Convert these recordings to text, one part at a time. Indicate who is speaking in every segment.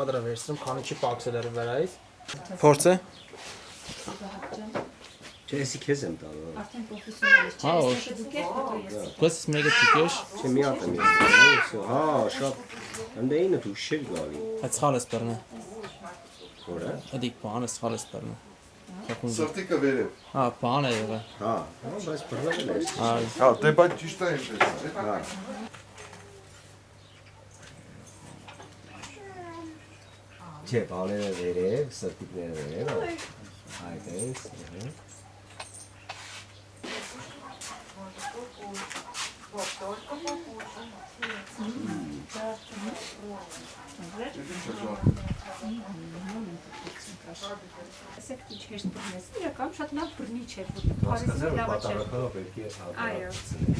Speaker 1: դրա վերցնում, քանի չի պակսել էր վրայից։ Փորձե։
Speaker 2: Չէ, էսի քեզ եմ տալու։
Speaker 3: Արդեն պրոֆեսիոնալ ես, չէ՞, ես դուք եք ես։
Speaker 1: Բայց մեկը թիկеш։
Speaker 2: Չէ, մի հատ եմ ես։ Հա, շատ ընդեինը դու շեր գալի։
Speaker 1: Այդ սխալ ես բռնը։
Speaker 2: Որը։
Speaker 1: Ադիկ բանը սխալ ես բռնը։
Speaker 4: Սրտիկը վերև։
Speaker 1: Հա, բան է եղել։
Speaker 2: Հա, բայց բռնել ես։
Speaker 4: Հա, դե բայց ճիշտ է այնպես։
Speaker 2: Հա։ Չէ, բաները վերև, սրտիկները վերև։ Այդ էս։
Speaker 3: Ասեք ինչ հեշտ բռնես, իրական շատ լավ բռնիչ է, որ
Speaker 2: Հասկացա, որ պատառակալը պետք է հատկացնել։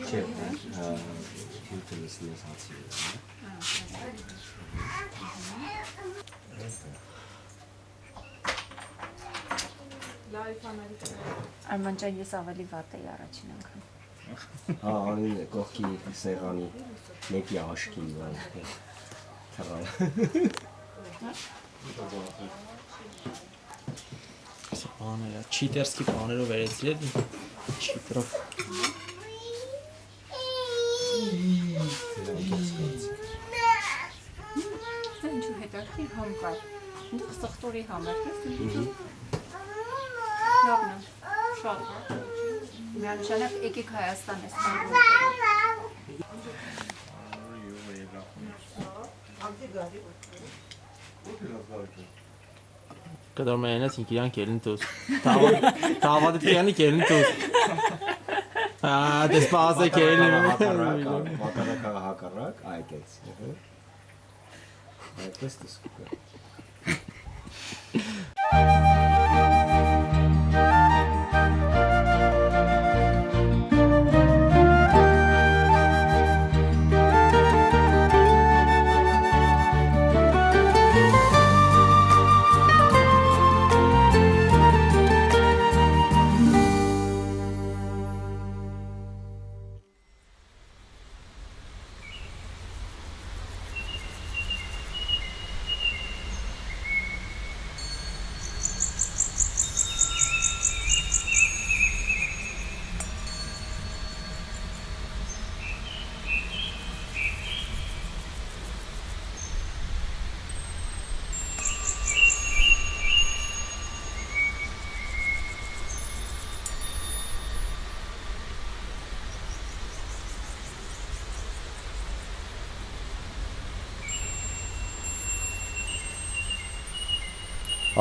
Speaker 2: Չէ, հյութը լսնես հացի է։
Speaker 3: Արման ջան, ես ավելի վատ էի առաջին անգամ։
Speaker 2: Հա, անին կողքի սեղանի մեկի աշկին թռալ։
Speaker 1: Բանը է, չիտերսկի բաներով վերեցրի էլի։ Չիտերով։
Speaker 3: Դա ինչու հետաքրքիր համ կար։ Ինձ սխտորի համար ես։ Լավն է, շատ։ Միանշանակ եկեք Հայաստան ես նայում։
Speaker 1: Կդոր մենես ինքիրան կելին տուզ։ Տավադիտ կյանի կելին տուզ։ Դես պահազ է կելին։
Speaker 2: Մատարակա հակարակ, այդեց։ Այդպես տսկուկը։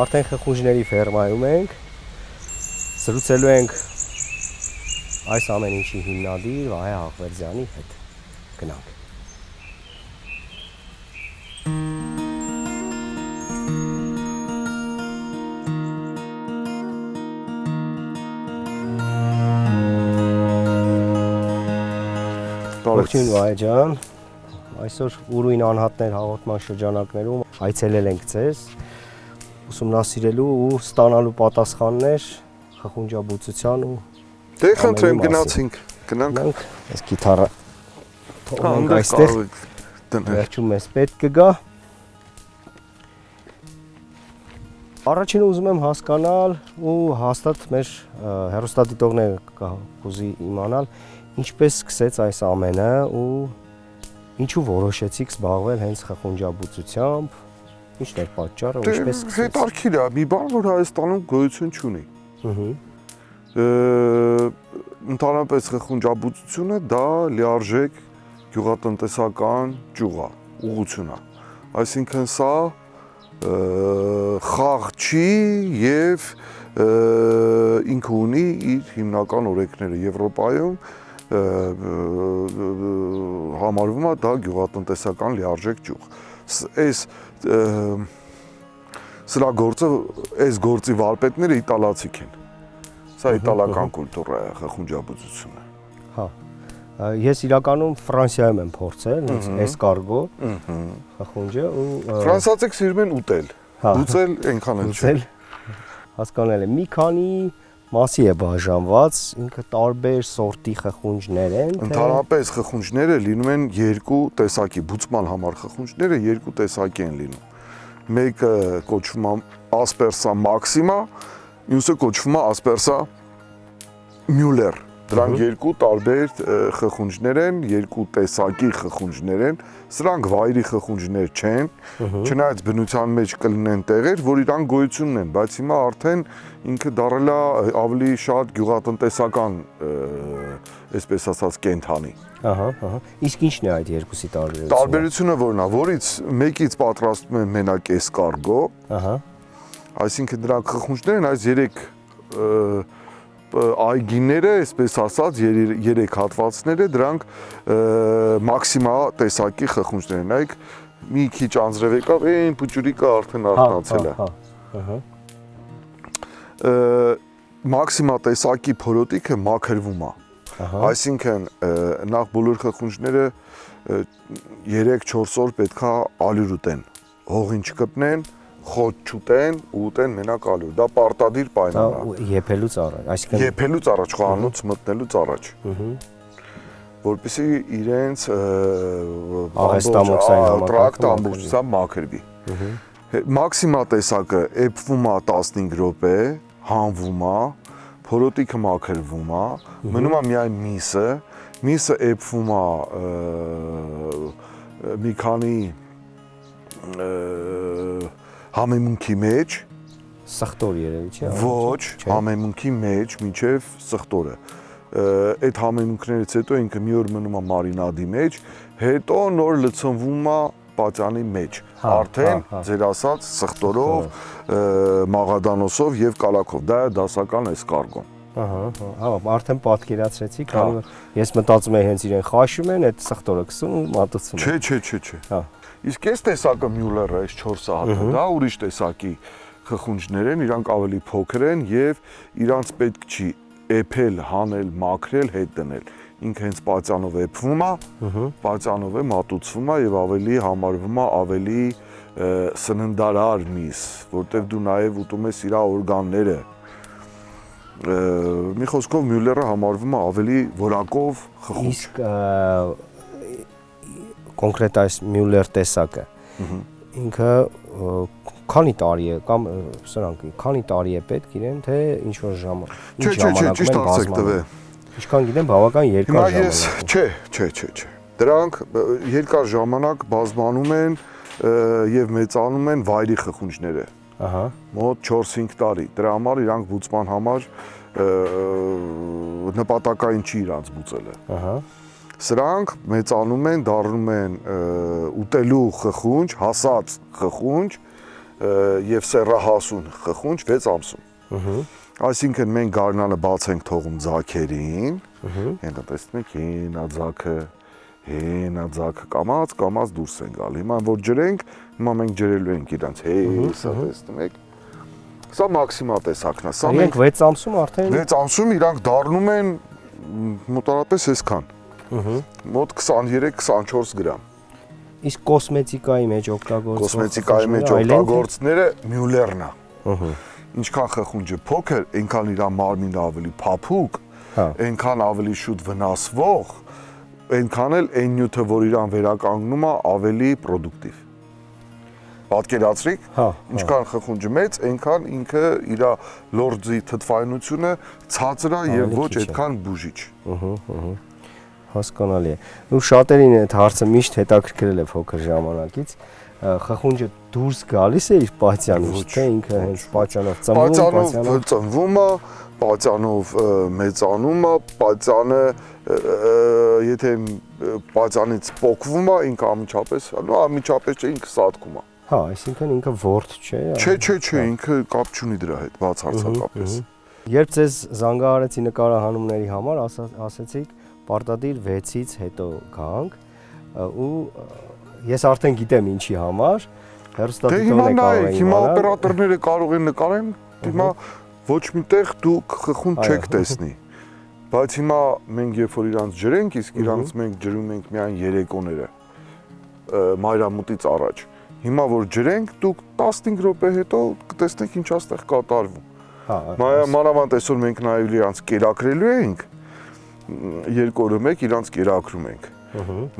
Speaker 2: Արդեն խխունջների ֆերմայում ենք, զրուցելու ենք այս ամեն ինչի հիմնադիր Վահե Աղվերդյանի հետ, գնանք։ Ողջույն Վահե ջան, այսօր ուրույն անհատներ հաղորդման շրջանակներում այցելել ենք ձեզ, ուսումնասիրելու ու ստանալու պատասխաններ խխունջաբուծության ու
Speaker 4: Դե խնդրեմ գնացինք, գնանք։
Speaker 2: Այս գիտարը թողնենք այստեղ, վերջում մեզ պետք կգա։ Առաջինը ուզում եմ հասկանալ ու հաստատ մեր հեռուստադիտողները կուզի իմանալ, ինչպես սկսեց այս ամենը ու ինչու որոշեցիք զբաղվել հենց խխունջաբուծությամբ, ինչն էր պատճառը, ինչպես սկսեց։
Speaker 4: Հետարքիր է, մի բան, որ Հայաստանում գոյություն չունի։ Ընդհանրապես խխունջաբուծությունը դա լիարժեք գյուղատնտեսական ճյուղ է, ուղղություն է։ Այսինքն սա խաղ չի եւ ինքը ունի իր հիմնական օրենքները Եվրոպայում համարվում է դա գյուղատնտեսական լիարժեք ճյուղ։ Սրա գործը, այս գործի վարպետները իտալացիք են։ Սա իտալական կուլտուրա է խխունջաբուծությունը։
Speaker 2: Հա։ Ես իրականում Ֆրանսիայում եմ փորձել, էսկարգո, խխունջը ու
Speaker 4: Ֆրանսիացիք սիրում են ուտել։ Բուծել այնքան էլ չէ։
Speaker 2: Հասկանալ եմ, մի քանի մասի է բաժանված, ինքը տարբեր սորտի խխունջներ են, թե
Speaker 4: Ընդհանրապես խխունջները լինում են երկու տեսակի, բուծման համար խխունջները երկու տեսակի են լինում։ Մեկը կոչվում է Aspersa maxima, մյուսը կոչվում է Aspersa Müller։ Դրանք երկու տարբեր խխունջներ են, երկու տեսակի խխունջներ են, սրանք վայրի խխունջներ չեն, չնայած բնության մեջ կլինեն տեղեր, որ իրանք գոյություն ունեն, բայց հիմա արդեն ինքը դառել է ավելի շատ գյուղատնտեսական, այսպես ասած, կենդանի։
Speaker 2: Իսկ ի՞նչն է այդ երկուսի տարբերությունը։
Speaker 4: Տարբերությունը որն է, որից մեկից պատրաստում են մենակ էսկարգո, այսինքն դրանք խխունջներ են, այս երեք այգիները, այսպես ասած, երեք հատվածները դրանք մաքսիմա տեսակի խխունջներ են, նայեք մի քիչ անձրև եկավ, այն փուճուրիկը արդեն արթնացել է։ Մաքսիմա տեսակի փորոտիքը մաքրվում է, այսինքն նախ բոլոր խխունջները 3-4 օր պետքա ալյուր ուտեն, հողին չկպնեն, խոտ չուտեն ու ուտեն մենակ ալյուր, դա պարտադիր պայման է։
Speaker 2: Եփելուց առաջ, այսինքն
Speaker 4: եփելուց առաջ, խոհանոց մտնելուց առաջ։ Որպեսզի իրենց տրակտը ամբողջությամբ մաքրվի։ Մաքսիմա տեսակը էփվում է 15 րոպե, հանվում է, փորոտիքը մաքրվում է, մնում է միայն միսը էփվում է մի քանի համեմունքի մեջ,
Speaker 2: սխտոր երևի չէ։
Speaker 4: Ոչ, համեմունքի մեջ մինչև սխտորը։ Այդ համեմունքներից հետո ինքը մի օր մնում է մարինադի մեջ, հետո նոր լցնվում է պատյանի մեջ, արդեն ձեր ասած սխտորով, մաղադանոսով եւ կալակով, դա է դասական էսկարգոն։
Speaker 2: Արդեն պատկերացրեցի, քանի որ ես մտածում եմ հենց իրեն խաշում են, այդ սխտորը գցում ու մատուցում են։
Speaker 4: Չէ։ Իսկ այս տեսակը Müller-ը, այս 4 հատը, դա ուրիշ տեսակի խխունջներ են, իրանք ավելի փոքր են եւ իրանց պետք չի էփել, հանել, մաքրել, հետ դնել։ Ինքը հենց պատյանով էփվում է, պատյանով է մատուցվում է եւ ավելի համարվում է ավելի սննդարար միս, որտեղ դու նաեւ ուտում ես իր օրգանները։ Մի խոսքով Müller-ը համարվում է ավելի որակով խխունջ։
Speaker 2: Իսկ կոնկրետ այս Müller տեսակը ինքը քանի տարի է կամ սրանք քանի տարի է պետք իրեն թե ինչ որ ժամանակ
Speaker 4: ճիշտ հարցեք տվե։
Speaker 2: Ինչքան գիտեմ բավական երկար ժամանակ։
Speaker 4: Չէ։ Դրանք երկար ժամանակ բազմանում են եւ մեծանում են վայրի խխունջները։ Մոտ 4-5 տարի։ Դրա համար իրանք բուծման համար նպատակային չի իրանց բուծելը։ Սրանք մեծանում են, դառնում են ուտելու խխունջ, հասած խխունջ եւ սեռահասուն խխունջ 6 ամսում։ Այսինքն մենք գարնանը բաց ենք թողում ձաքերին, հենա տեսնում եք հենա ձաքը կամած դուրս են գալի։ Հիմա որ ջրենք, հիմա մենք ջրելու ենք իրանց հեսա տեսնում եք։ Սա մաքսիմա տեսակն է։ Սա
Speaker 2: մենք 6 ամսում արդեն
Speaker 4: 6 ամսում իրանք դառնում են մոտավորապես այսքան։ Մոտ 23-24 գրամ։
Speaker 2: Իսկ կոսմետիկայի մեջ
Speaker 4: օգտագործները Müller-ն է։ Ինչքան խխունջը փոքր, այնքան իր մարմինը ավելի փափուկ, այնքան ավելի շուտ վնասվող, այնքան էլ այն նյութը, որ իրան վերականգնում է, ավելի պրոդուկտիվ։ Պատկերացրիք, ինչքան խխունջը մեծ, այնքան ինքը իր լորձի թթվայնությունը ցածր է եւ ոչ այդքան բուժիչ։
Speaker 2: Հասկանալի է։ Ու շատերին այդ հարցը միշտ հետաքրքրել է փոքր ժամանակից։ Խխունջը դուրս գալիս է իր պատյանից, թե ինքը հենց պատյանով
Speaker 4: ծնվում է, պատյանով մեծանում է, պատյանը եթե պատյանից պոկվում է, ինքը անմիջապես չէ, ինքը սատկում է։
Speaker 2: Այսինքն ինքը ворդ չէ։
Speaker 4: Չէ, ինքը կապ չունի դրա հետ, բացարձակապես։
Speaker 2: Երբ ձեզ զանգահարեցի նկարահանումների համար, ասացիք պարտադիր 6-ից հետո գանք ու ես արդեն գիտեմ ինչի համար հեռուստադիտողները կարող են
Speaker 4: հիմա օպերատորները կարող են նկարեն, հիմա ոչ միտեղ դուք խխունջ չեք տեսնի, բայց հիմա մենք երբ որ իրանց ջրենք, իսկ իրանց մենք ջրում ենք միայն երեկոները մայրամուտից առաջ, հիմա որ ջրենք, դուք 15 րոպե հետո կտեսնեք ինչ այստեղ կատարվում։ Մանավանդ այսօր մենք նաև իրանց կերակրելու ենք, երկու օրը մեկ իրանց կերակրում ենք։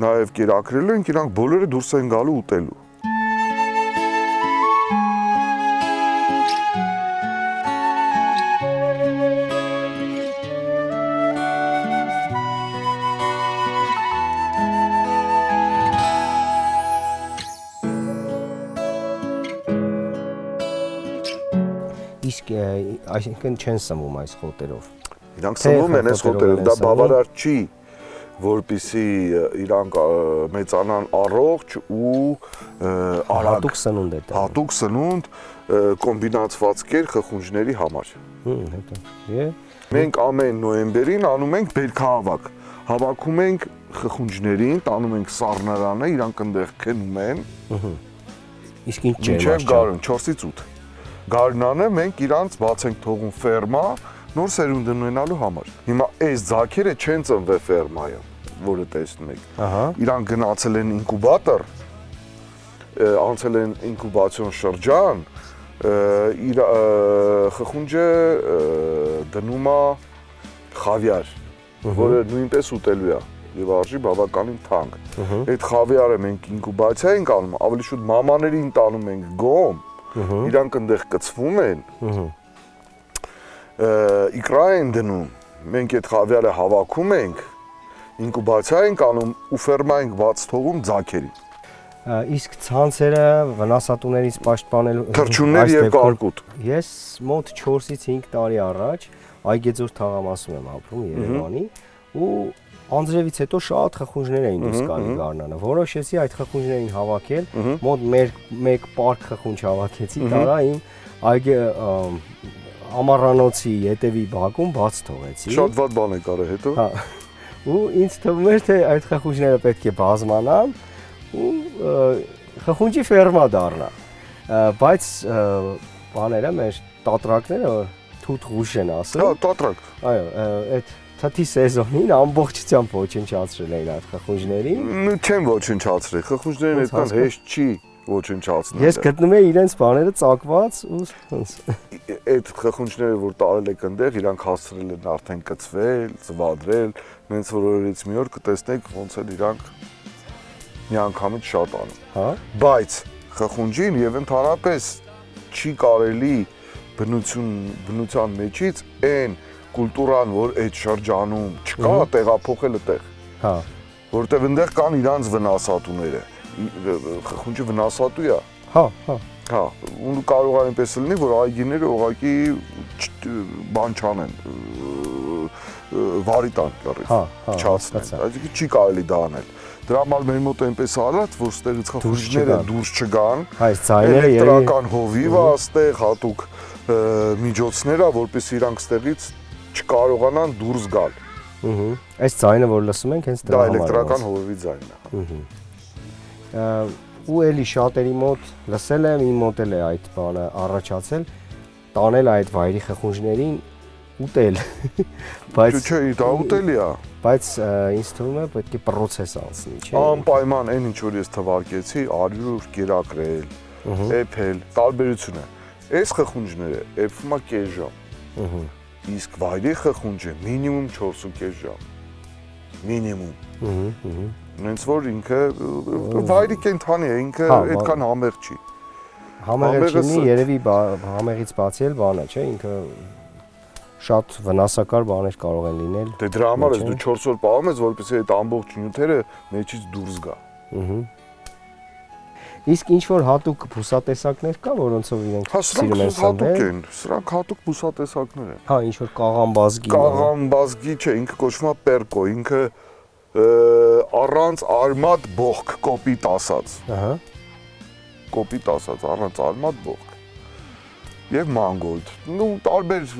Speaker 4: Նաև կերակրելու ենք, իրանք բոլորը դուրս են գալու ուտելու։
Speaker 2: Իսկ այսինքն չեն սնվում այս խոտերով։
Speaker 4: Իրանք սնվում են այս խոտերով, դա բավարար չի, որպեսզի իրանք մեծանան առողջ ու արագ
Speaker 2: հատուկ սնունդ է դա։
Speaker 4: Հատուկ սնունդ կոմբինացված կեր խխունջների համար։
Speaker 2: Հետո։
Speaker 4: Մենք ամեն նոյեմբերին անում ենք բերքահավաք։ Հավաքում ենք խխունջներին, տանում ենք սառնարանը, իրանք այնտեղ քնում են։
Speaker 2: Իսկ ինչ ջերմաշ։
Speaker 4: Մինչև գարուն 4-ից 8։ Գարնանը մենք իրանց բաց ենք թողում ֆերմա նոր սերունդ ունենալու համար։ Հիմա այս ձագերը չեն ծնվել ֆերմայում, որը տեսնում եք։ Իրանք գնացել են ինկուբատոր, անցել են ինկուբացիոն շրջան, իր խխունջը դնում է խավիար, որը նույնպես ուտելու է եւ արժի բավականին թանկ։ Այդ խավիարը մենք ինկուբացիա ենք անում, ավելի շուտ մամաներին տանում ենք գոմ, իրանք այնտեղ կծվում են, իկրա են դնում, մենք այդ խավիարը հավաքում ենք, ինկուբացիա ենք անում ու ֆերմա ենք բաց թողում ձագերին։
Speaker 2: Իսկ ցանցերը վնասատուներից պաշտպանելու
Speaker 4: թռչուններ եւ կարկուտ։
Speaker 2: Ես մոտ 4-ից 5 տարի առաջ Այգեձոր թաղամասում եմ ապրում Երևանի ու անձրևից հետո շատ խխունջներ էին դուրս գալի գարնանը։ Որոշեցի այդ խխունջներին հավաքել, մոտ մեկ պարկ խխունջ հավաքեցի, տարա իմ այգե ամառանոցի ետևի բակում բաց թողեցի։
Speaker 4: Շատ վատ բան եք արել հետո։
Speaker 2: Հա։ Ու ինձ թվում էր թե այդ խխունջները պետք է բազմանան ու խխունջի ֆերմա դառնա։ Բայց բաները մեր տատրակները թութ ղուշ են ասել։
Speaker 4: Հա, տատրակ։
Speaker 2: Այո, այդ թթի սեզոնին ամբողջությամբ ոչնչացրել էին այդ խխունջներին։
Speaker 4: Չեմ ոչնչացրել, խխունջներին այդքան հեշտ չի ոչնչացնել։
Speaker 2: Ես գտնում եմ իրենց բաները ծակված ու
Speaker 4: այդ խխունջները, որ տարել եք այնտեղ, իրանք հասցրել են արդեն կծվել, ծվադրել, նենց որ օրերից մի օր կտեսնեք ոնց էլ իրանք միանգամից շատ անում։
Speaker 2: Հա։
Speaker 4: Բայց խխունջին եւ ընդհանրապես չի կարելի բնության մեջից այն կուլտուրան, որ այդ շրջանում չկա, տեղափոխել այդտեղ։
Speaker 2: Հա։
Speaker 4: Որտեվ այնտեղ կան իրանց վնասատուները։ Խխունջը վնասատու է։
Speaker 2: Հա, հա։
Speaker 4: Հա, ու կարող է այնպես լինի, որ այգիները ուղղակի բան չանեն, վարի տան լրիվ, չացնեն, այսինքն չի կարելի դա անել։ Դրա համար մեր մոտ այնպես արած, որ ստեղից խխունջները դուրս չգան, էլեկտրական հովիվ է ստեղ հատուկ միջոցներ է, որպեսզի իրանք ստեղից չկարողանան դուրս գալ։
Speaker 2: Այս ձայնը, որ լսում ենք, հենց դրա
Speaker 4: համար է։ Դա էլեկտրական հովիվի ձայնն է։
Speaker 2: Ու էլի շատերի մոտ լսել եմ, իմ մոտ էլ է այդ բանը առաջացել, տանել այդ վայրի խխունջներին ուտել։ Բայց
Speaker 4: չէ, դա ուտելի է։
Speaker 2: Բայց ինձ թվում է պետք է պրոցես անցնի, չէ՞։
Speaker 4: Անպայման այն ինչ որ ես թվարկեցի, արյուր կերակրել, էփել, տարբերություն է։ Այս խխունջները էփվում է կես ժամ։ Իսկ վայրի խխունջը մինիմում 4.5 ժամ։ Մինիմում։ Նենց որ ինքը վայրի կենթանի է, ինքը այդքան համեղ չի։
Speaker 2: Համեղը չի, երևի համեղից բացի էլ բան է, չէ՞, ինքը շատ վնասակար բաներ կարող են լինել։
Speaker 4: Դե դրա համար ես դու 4 օր պահում ես, որպեսզի այդ ամբողջ նյութերը մեջից դուրս գա։
Speaker 2: Իսկ ինչ որ հատուկ բուսատեսակներ կա, որոնցով իրենք սիրում են սնվել։
Speaker 4: Սրանք հատուկ բուսատեսակներ են։
Speaker 2: Հա, ինչ որ կաղամբազգի։
Speaker 4: Կաղամբազգի չէ, ինքը կոչվում է պերկո, ինքը առանց արմատ բողք, կոպիտ ասած։ Ահա։ Կոպիտ ասած, առանց արմատ բողք։ Եվ մանգոլդ։ Ну, տարբեր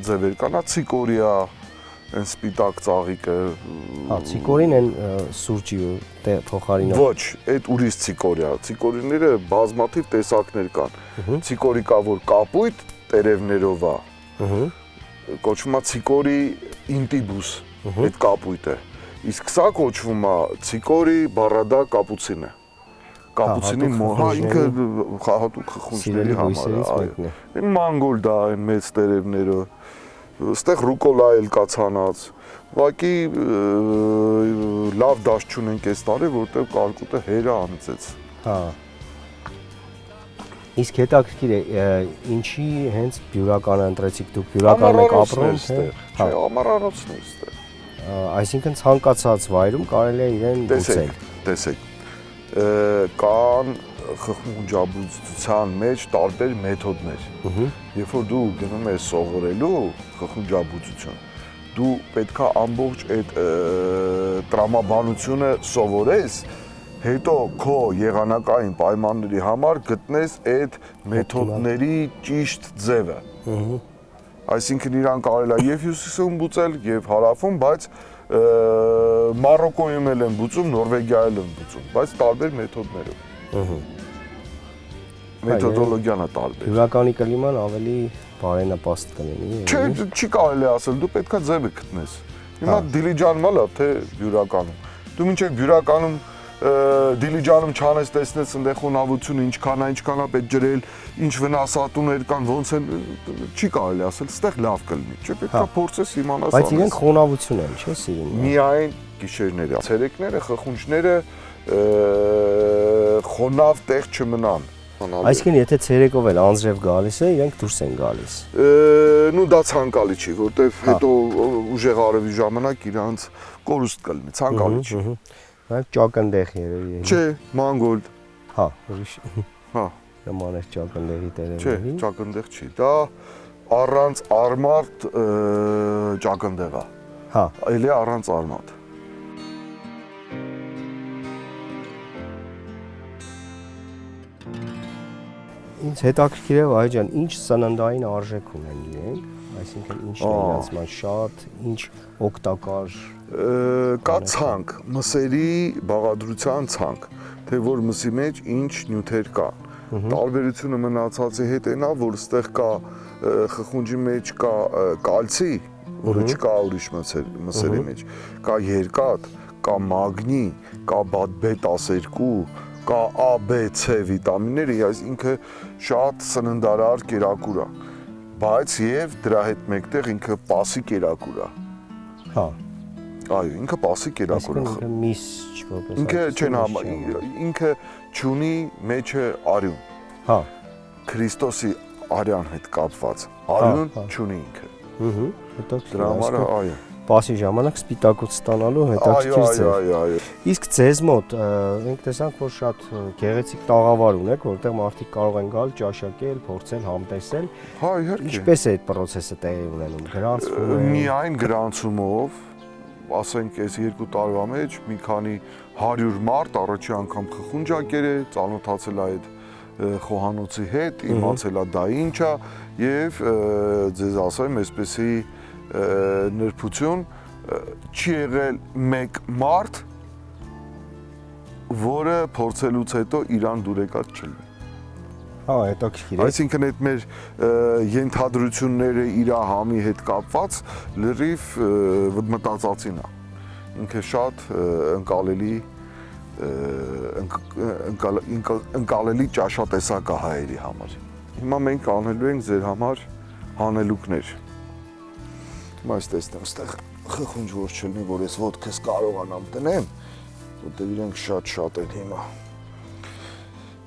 Speaker 4: ձևեր կան, ցիկորիա, այն սպիտակ ծաղիկը։
Speaker 2: Հա, ցիկորին են սուրճի փոխարինող։
Speaker 4: Ոչ, այդ ուրիշ ցիկորիա։ Ցիկորիները բազմաթիվ տեսակներ կան։ Ցիկորի կա, որ կապույտ տերևներով է։ Կոչվում է ցիկորի ինտիբուս, այդ կապույտը։ Իսկ սա կոչվում է ցիկորի բարադա կապուցինը։ կապուցինի հա ինքը հատուկ խխունջների համար է։ Այն մանգոլդա, այն մեծ տերևները, այստեղ ռուկոլա էլ կա ցանած։ Ուղղակի լավ դաշտ չունենք այս տարի, որտեղ կարկուտը հերը անցեց։
Speaker 2: Հա։ Իսկ հետաքրքիր է, ինչի հենց բյուրականը ընտրեցիք դուք, բյուրականն եք ապրում, թե։
Speaker 4: Չէ, ամառանոցն է այստեղ։
Speaker 2: Այսինքն ցանկացած վայրում կարելի է իրեն բուծել։
Speaker 4: Տեսեք, կան խխունջաբուծության մեջ տարբեր մեթոդներ։ Երբ որ դու գնում ես սովորելու խխունջաբուծություն, դու պետքա ամբողջ այդ տրամաբանությունը սովորես, հետո քո եղանակային պայմանների համար գտնես այդ մեթոդների ճիշտ ձևը։ Այսինքն իրան կարելի է եւ հյուսիսում բուծել, եւ հարավում, բայց Մարոկոյում էլ են բուծում, Նորվեգիայում են բուծում, բայց տարբեր մեթոդներով։ Մեթոդոլոգիան է տարբեր։
Speaker 2: Բյուրականի կլիման ավելի բարենպաստ կլինի։
Speaker 4: Չէ, չի կարելի ասել, դու պետքա ձևը գտնես։ Հիմա դիլիջանում ալա թե բյուրականում։ Դու մինչև բյուրականում դիլիջանում չանես տեսնես այնտեղ խոնավությունը ինչքան է պետք ջրել, ինչ վնասատուներ կան, ոնց են, չի կարելի ասել, ստեղ լավ կլինի, չէ՞, պետքա փորձես իմանաս։
Speaker 2: Բայց իրենք խոնավություն են, չէ՞, սիրում։
Speaker 4: Միայն գիշերները, ցերեկները, խխունջները խոնավ տեղ չմնան։
Speaker 2: Այսինքն եթե ցերեկով էլ անձրև գալիս է, իրենք դուրս են գալիս։
Speaker 4: Նու դա ցանկալի չի, որտեվ հետո ուժեղ արևի ժամանակ իրանց կորուստ կլինի, ցանկալի չի։
Speaker 2: Այդ ճակնդեղ երևի է։
Speaker 4: Չէ, մանգոլդ։
Speaker 2: Հա, ուրիշ։
Speaker 4: Հա,
Speaker 2: նման է ճակնդեղի տերևի։
Speaker 4: չէ, ճակնդեղ չի։ Դա առանց արմատ ճակնդեղ է։
Speaker 2: Հա,
Speaker 4: այլ է առանց արմատ։
Speaker 2: Ինձ հետաքրքիր է այ ջան, ինչ սննդային արժեք ունեն իրենք, այսինքն ինչն է իրենց մոտ շատ, ինչ օգտակար
Speaker 4: կա ցանկ, մսերի բաղադրության ցանկ, թե որ մսի մեջ ինչ նյութեր կան։ Տարբերությունը մնացածի հետ այնա, որ ստեղ կա խխունջի մեջ կա կալցի, որը չկա ուրիշ մսերի մեջ, կա երկաթ, կա մագնի, կա B12, կա A, B, C վիտամինները, ինքը շատ սննդարար կերակուր է, բայց եւ դրա հետ մեկտեղ ինքը պասի կերակուր է։
Speaker 2: Հա։
Speaker 4: Այո, ինքը պասի կերակուր է։
Speaker 2: Ինքը միս չորպես։
Speaker 4: Ինքը չեն ինքը ճունի մեջը արյուն։
Speaker 2: Հա։
Speaker 4: Քրիստոսի արյան հետ կապված արյուն ճունի ինքը։
Speaker 2: Հետո
Speaker 4: դրա համար այո։
Speaker 2: Պասի ժամանակ սպիտակուց ստանալու հետաքրքիր ձև։
Speaker 4: Այո։
Speaker 2: Իսկ ձեզ մոտ մենք տեսանք, որ շատ գեղեցիկ տաղավար ունեք, որտեղ մարդիկ կարող են գալ, ճաշակել, փորձել, համտեսել։
Speaker 4: Հա, իհարկե։
Speaker 2: Ինչպես է այդ process-ը տեղի ունենում։ Գրանցվում է։
Speaker 4: Միայն գրանցումով, ասենք այս 2 տարվա մեջ մի քանի 100 մարդ առաջի անգամ խխունջակեր է, ծանոթացել է այդ խոհանոցի հետ, իմացել է դա ինչ է եւ ձեզ ասեմ, այսպեսի նրբություն չի եղել մեկ մարդ, որը փորձելուց հետո իրան դուրեկած չլինի։
Speaker 2: Հա, հետաքրքիր է։
Speaker 4: Այսինքն այդ մեր ենթադրությունները իր համի հետ կապված լրիվ մտածածին է։ Ինքը շատ ընկալելի ճաշատեսակ է հայերի համար։ Հիմա մենք անելու ենք ձեր համար հանելուկներ։ Հիմա այս տեսնեմ, ստեղ խխունջ որ չլինի, որ ես ոտքս կարողանամ տնեմ, որտեղ իրենք շատ են հիմա։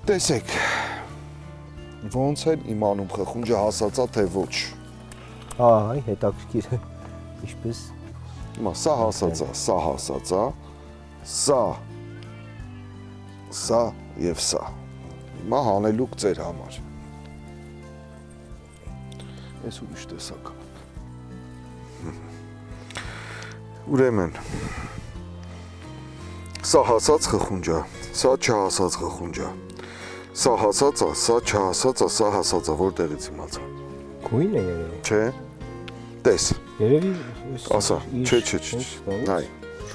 Speaker 4: Տեսեք, ոնց են իմանում խխունջը հասածա, թե ոչ։
Speaker 2: Հա, հետաքրքիր է։ Ինչպես։
Speaker 4: Հիմա սա հասածա, սա հասածա, սա եւ սա։ Հիմա հանելուկ ձեր համար։ Այս ուրիշ տեսակ է։ Ուրեմն, սա հասած խխունջա, սա չհասած խխունջա, սա հասածա, սա չհասածա, սա հասածա, որտեղից իմացա։
Speaker 2: Գույն է երևի։
Speaker 4: Չէ, տես։
Speaker 2: Երևի
Speaker 4: ասա, չէ, նայ։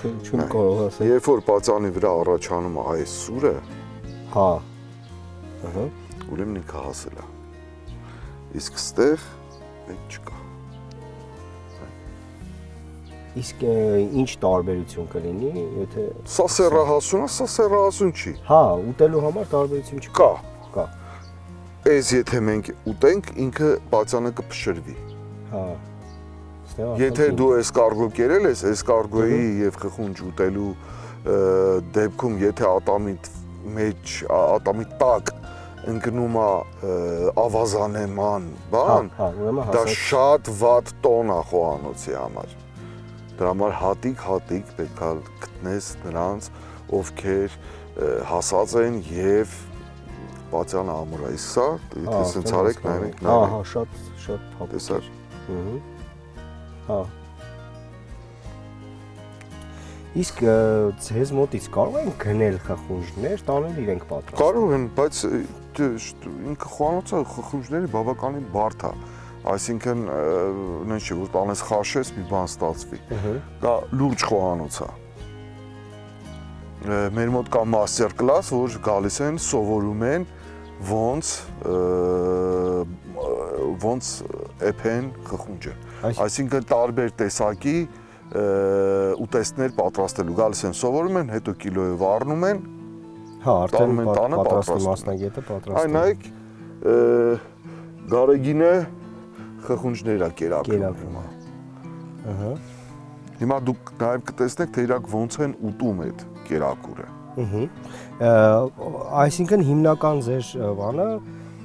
Speaker 2: Չեմ կարող ասել։
Speaker 4: Երբ որ պածանի վրա առաջանում է այս սուրը,
Speaker 2: հա։
Speaker 4: Ուրեմն ինքը հասել է։ Իսկ ստեղ այդ չկա։
Speaker 2: Իսկ ինչ տարբերություն կլինի, եթե
Speaker 4: Սա սեռահասուն է, սա սեռահասուն չի։
Speaker 2: հա, ուտելու համար տարբերություն չկա։
Speaker 4: Կա։
Speaker 2: Կա։
Speaker 4: Այս եթե մենք ուտենք, ինքը բացանը կփշրվի։
Speaker 2: Հա։
Speaker 4: Եթե դու էսկարգո կերել ես, էսկարգոյի եւ խխունջ ուտելու դեպքում, եթե ատամի տակ ընկնում է ավազանեման բան, դա շատ վատ տոն է խոհանոցի համար։ Դրա համար հատիկ պետք է գտնես նրանց, ովքեր հասած են եւ բացանը ամուրայ սա, եթե սենց արեք նայեք։
Speaker 2: Ահա, շատ հապուկ։
Speaker 4: Տեսար։
Speaker 2: Հա։ Իսկ ձեզ մոտից կարող են գնել խխունջներ, տանել իրենք պատրաստ։
Speaker 4: Կարող են, բայց ինքը խոհանոցը խխունջների բավականին բարդ է։ Այսինքն, նենց չէ, որ տանես խաշես, մի բան ստացվի։ Դա լուրջ խոհանոց է։ Մեր մոտ կա մաստեր կլաս, որ գալիս են, սովորում են ոնց էփեն խխունջը։ Այսինքն տարբեր տեսակի ուտեստներ պատրաստելու գալիս են, սովորում են, հետո կիլոյով առնում են։
Speaker 2: Հա, արդեն պատրաստի մասնագետը պատրաստում։
Speaker 4: Այն նայեք, Գարեգինը խխունջներ է կերակրում։
Speaker 2: Ահա։
Speaker 4: Հիմա դուք նաև կտեսնեք, թե իրանք ոնց են ուտում այդ կերակուրը։
Speaker 2: Այսինքն հիմնական ձեր բանը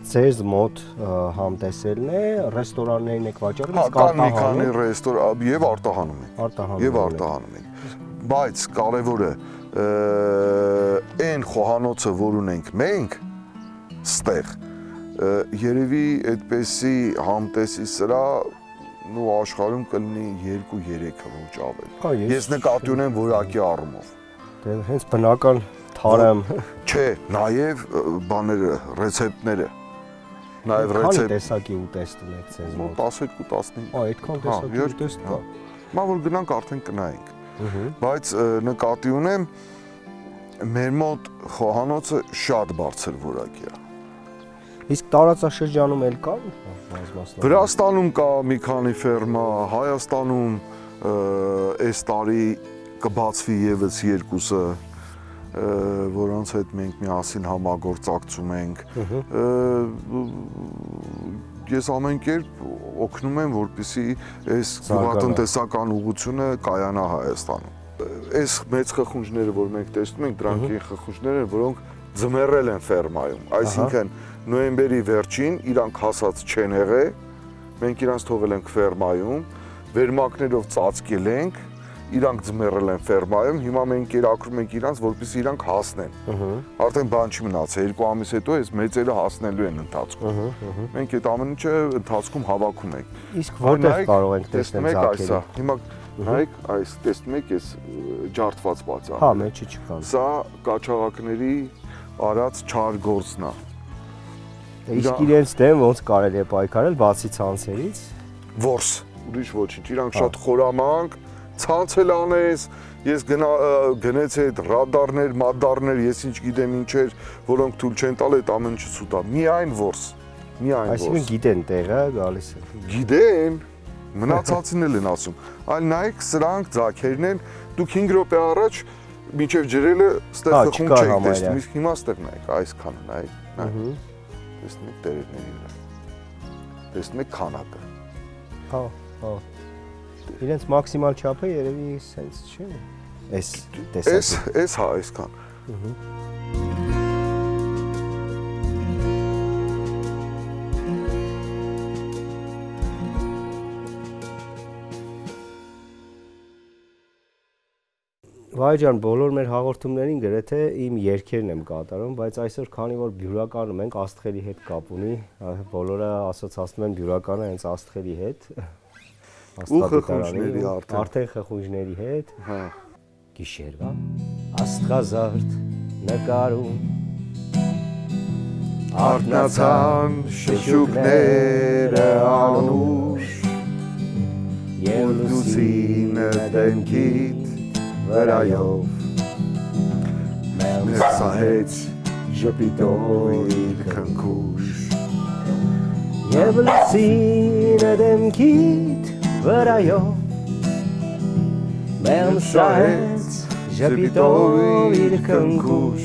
Speaker 2: ձեզ մոտ համտեսելն է, ռեստորաններին եք վաճառում,
Speaker 4: իսկ արտահանում։ Հա, կան մի քանի ռեստորան եւ արտահանում են։ Եվ արտահանում են։ Բայց կարևորը այն խոհանոցը, որ ունենք մենք, ստեղ երևի այդպեսի համտեսի սրա ու աշխարհում կլինի 2-3 ոչ ավել։ Ես նկատի ունեմ որակի առումով։
Speaker 2: Դե հենց բնական թարեմ։
Speaker 4: Չէ, նաև բաները, ռեցեպտները։ Նաև ռեցեպտ։
Speaker 2: Քանի տեսակի ուտեստ ունեք ձեզ մոտ։
Speaker 4: 12-15։
Speaker 2: Այդքան տեսակի ուտեստ կա։
Speaker 4: Մա որ գնանք արդեն կնայենք։ Բայց նկատի ունեմ մեր մոտ խոհանոցը շատ բարձր որակի է։
Speaker 2: Իսկ տարածաշրջանում էլ կան բազմասնական։
Speaker 4: Վրաստանում կա մի քանի ֆերմա, Հայաստանում այս տարի կբացվի եւս երկուսը, որոնց հետ մենք միասին համագործակցում ենք։ Ես ամեն կերպ օգնում եմ, որպեսզի այս գյուղատնտեսական ուղղությունը կայանա Հայաստանում։ Այս մեծ խխունջները, որ մենք տեսնում ենք, դրանք են խխունջները, որոնք ձմեռել են ֆերմայում, այսինքն նոյեմբերի վերջին իրանք հասած չեն եղել, մենք իրանք թողել ենք ֆերմայում, վերմակներով ծածկել ենք, իրանք ձմեռել են ֆերմայում, հիմա մենք կերակրում ենք իրանք, որպեսզի իրանք հասնեն։ Արդեն բան չի մնացել, 2 ամիս հետո այս մեծերը հասնելու են ընթացքում։ Մենք այդ ամեն ինչը ընթացքում հավաքում ենք։
Speaker 2: Իսկ որտեղ կարող ենք տեսնել ձագերը։
Speaker 4: Հիմա նայեք, այս տեսնում եք, այս ջարդված բացը։
Speaker 2: Հա, մեջը չկան։
Speaker 4: Սա կաչաղակների արած չար գործն է։
Speaker 2: Իսկ իրենց դեմ ոնց կարելի է պայքարել բացի ցանցերից։
Speaker 4: Որս, ուրիշ ոչինչ, իրանք շատ խորամանկ, ցանցել անես, ես գնեցի այդ ռադարներ, մադարներ, ես ինչ գիտեմ ինչեր, որոնք թույլ չեն տալ այդ ամեն ինչը սուտա։ Միայն որս, միայն որս։
Speaker 2: Այսինքն գիտեն տեղը գալիս է։
Speaker 4: Գիտեն, մնացածին էլ են ասում։ Այլ նայեք, սրանք ձագերն են, դուք 5 րոպե առաջ մինչև ջրելը ստեղ խխունջ չեք տեսնում, իսկ հիմա ստեղ նայեք, այսքանը նայեք, տեսնում եք տերևների վրա, տեսնում եք քանակը։
Speaker 2: Հա, հա։ Իրենց մաքսիմալ չափը երևի սենց չէ։ Այս տեսակ։
Speaker 4: Այս հա, այսքան։
Speaker 2: Վայ ջան, բոլոր մեր հաղորդումներին գրեթե իմ երգերն եմ կատարում, բայց այսօր քանի որ բյուրականը մենք աստղերի հետ կապ ունի, բոլորը ասոցացնում են բյուրականը հենց աստղերի հետ։
Speaker 4: Ու խխունջների
Speaker 2: արդեն խխունջների հետ։
Speaker 4: Հա։
Speaker 2: Գիշերվա աստղազարդ նկարում
Speaker 4: արթնացան շշուկները անուշ
Speaker 2: եւ
Speaker 4: լուսինը դեմքիդ վրայով մեզ սահեց ժպիտոյի քնքուշ
Speaker 2: եւ լուսինը դեմքիդ վրայով Մեղմ սահեց ժպիտով իր կնքուշ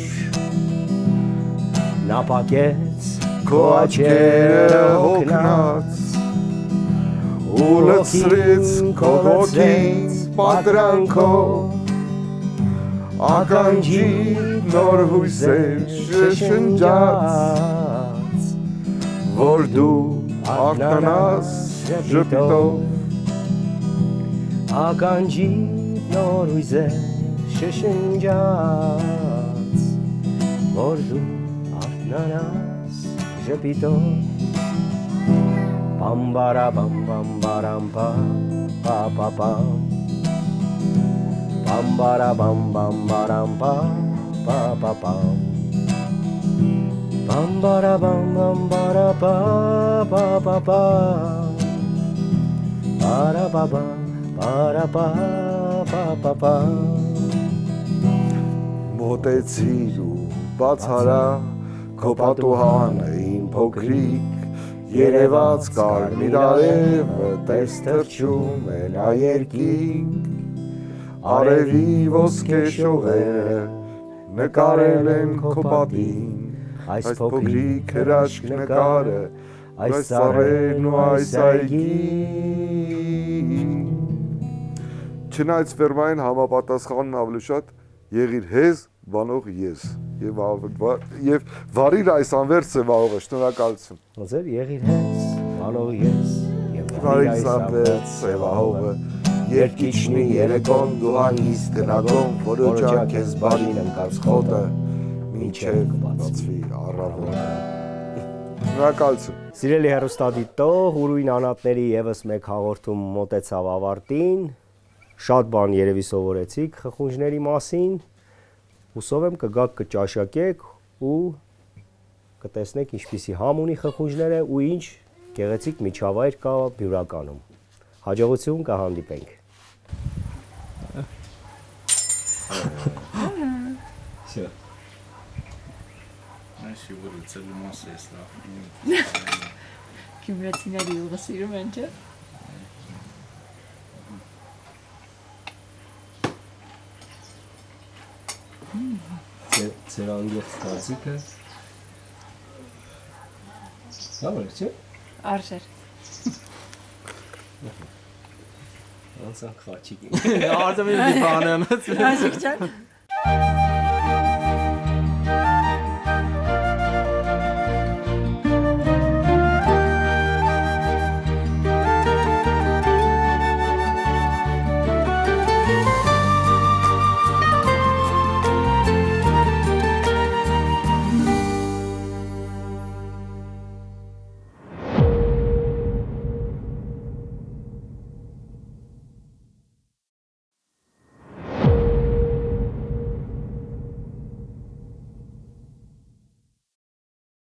Speaker 2: Նա պակեց քո աչքերը հոգնած ու լցրեց քո ոտքից պատրանքով ականջի նոր հույսեր շշնջաց որ դու արթնանաս ժպիտով ականջի նոր հույսեր շշնջաց որ դու արթնանաս ժպիտով Bambara bam bam baram pa pa pa pam Bambara bam bam baram pa pa pa pam Bambara bam bam bara pa pa pa pa Para pa pa para pa pa pa pa Մոտեցիր ու բացարա քո պատուհանը իմ փոքրիկ Երևաց կարմիր արևը տես թրջում է նա երկինք Արևի ոսկե շողերը նկարել են քո պատին Այս փոքրիկ հրաշք նկարը այս ծառերն ու այս այգին Չնայած ֆերմային համապատասխանն ավելի շատ եղիր հեզ բանող ես եւ վարիր այս անվերջ ծավալը շնորհակալություն ոնց է եղիր հեզ բանող ես եւ վարիր այս անվերջ ծավալը երկիչնի երեկոն դու հանգիստ գնագոն որոջա քեզ բարին ընկած խոտը մինչեւ բացվի առավոտը շնորհակալություն Սիրելի հեռուստադիտող ուրույն անատների եւս մեկ հաղորդում մոտեցավ ավարտին Շատ բան երևի սովորեցիք խխունջների մասին Հուսով եմ կգաք կճաշակեք ու կտեսնեք ինչպիսի համ ունի խխունջները ու ինչ գեղեցիկ միջավայր կա Բյուրականում Հաջողություն կհանդիպենք Всё
Speaker 1: Այս յուղը ցելի մասը է սա
Speaker 3: Գյումրեցիների յուղը սիրում են չէ
Speaker 2: Ձեր անգեղ ստացիկը Լավ է, չէ՞։
Speaker 3: Արժեր
Speaker 2: Անցանք խաչիկ
Speaker 1: Արդյոք մի բան եմ
Speaker 3: Այսինքն